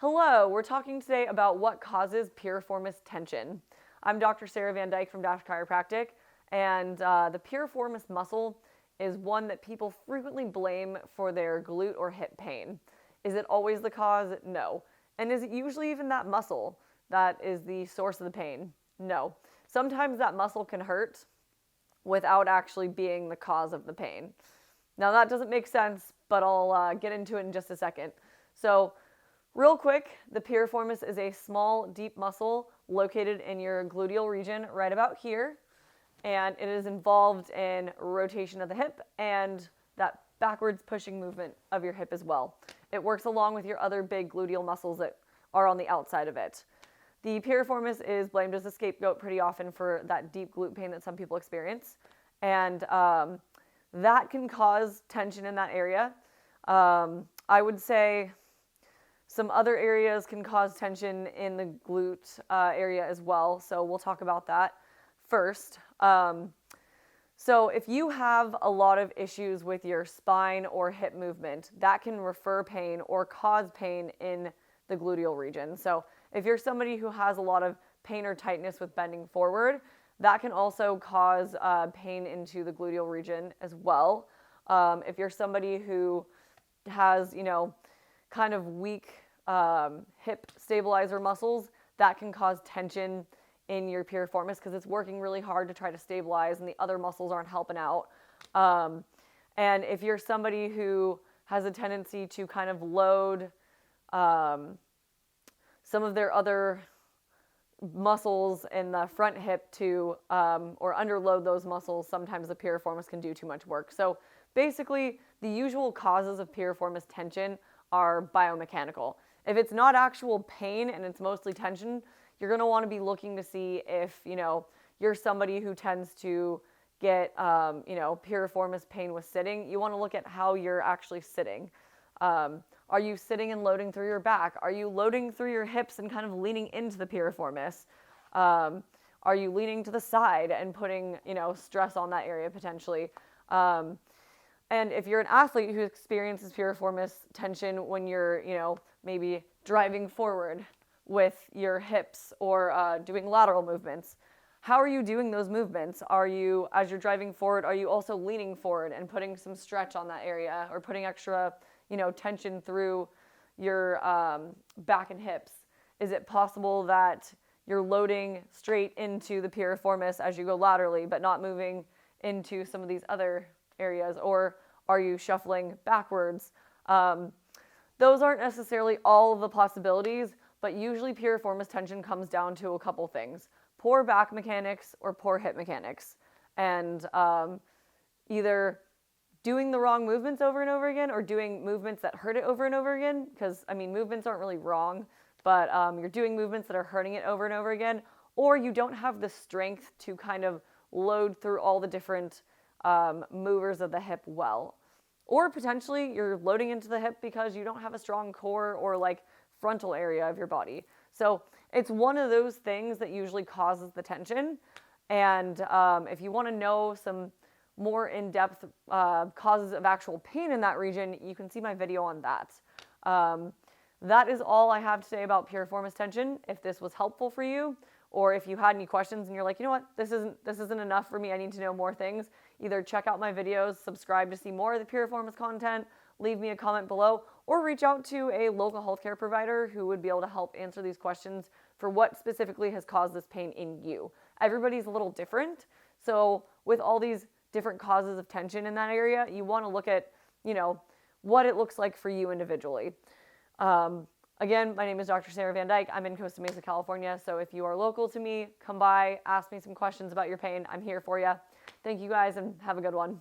Hello, we're talking today about what causes piriformis tension. I'm Dr. Sara Van Dyke from Chiropractic, and the piriformis muscle is one that people frequently blame for their glute or hip pain. Is it always the cause? No. And is it usually even that muscle that is the source of the pain? No. Sometimes that muscle can hurt without actually being the cause of the pain. Now that doesn't make sense, but I'll get into it in just a second. So, real quick, the piriformis is a small, deep muscle located in your gluteal region right about here, and it is involved in rotation of the hip and that backwards pushing movement of your hip as well. It works along with your other big gluteal muscles that are on the outside of it. The piriformis is blamed as a scapegoat pretty often for that deep glute pain that some people experience, and that can cause tension in that area. I would say some other areas can cause tension in the glute area as well, so we'll talk about that first. So if you have a lot of issues with your spine or hip movement, that can refer pain or cause pain in the gluteal region. So if you're somebody who has a lot of pain or tightness with bending forward, that can also cause pain into the gluteal region as well. If you're somebody who has, kind of weak hip stabilizer muscles, that can cause tension in your piriformis because it's working really hard to try to stabilize and the other muscles aren't helping out. And if you're somebody who has a tendency to kind of load some of their other muscles in the front hip to, or underload those muscles, sometimes the piriformis can do too much work. So basically, the usual causes of piriformis tension are biomechanical. If it's not actual pain and it's mostly tension, you're going to want to be looking to see if, you're somebody who tends to get, piriformis pain with sitting. You want to look at how you're actually sitting. Are you sitting and loading through your back? Are you loading through your hips and kind of leaning into the piriformis? Are you leaning to the side and putting, stress on that area potentially? And if you're an athlete who experiences piriformis tension when you're, maybe driving forward with your hips or doing lateral movements, how are you doing those movements? Are you, as you're driving forward, are you also leaning forward and putting some stretch on that area or putting extra, tension through your back and hips? Is it possible that you're loading straight into the piriformis as you go laterally, but not moving into some of these other areas? Or are you shuffling backwards? Those aren't necessarily all of the possibilities, but usually piriformis tension comes down to a couple things: poor back mechanics or poor hip mechanics. And either doing the wrong movements over and over again or doing movements that hurt it over and over again, because, movements aren't really wrong, but you're doing movements that are hurting it over and over again, or you don't have the strength to kind of load through all the different movers of the hip well. Or potentially you're loading into the hip because you don't have a strong core or like frontal area of your body. So it's one of those things that usually causes the tension. And if you want to know some more in-depth causes of actual pain in that region, you can see my video on that. That is all I have to say about piriformis tension. If this was helpful for you, or if you had any questions and you're like, this isn't enough for me, I need to know more things, either check out my videos, subscribe to see more of the piriformis content, leave me a comment below, or reach out to a local healthcare provider who would be able to help answer these questions for what specifically has caused this pain in you. Everybody's a little different, so with all these different causes of tension in that area, you want to look at, what it looks like for you individually. Again, my name is Dr. Sara Van Dyke. I'm in Costa Mesa, California, so if you are local to me, come by, ask me some questions about your pain. I'm here for you. Thank you guys, and have a good one.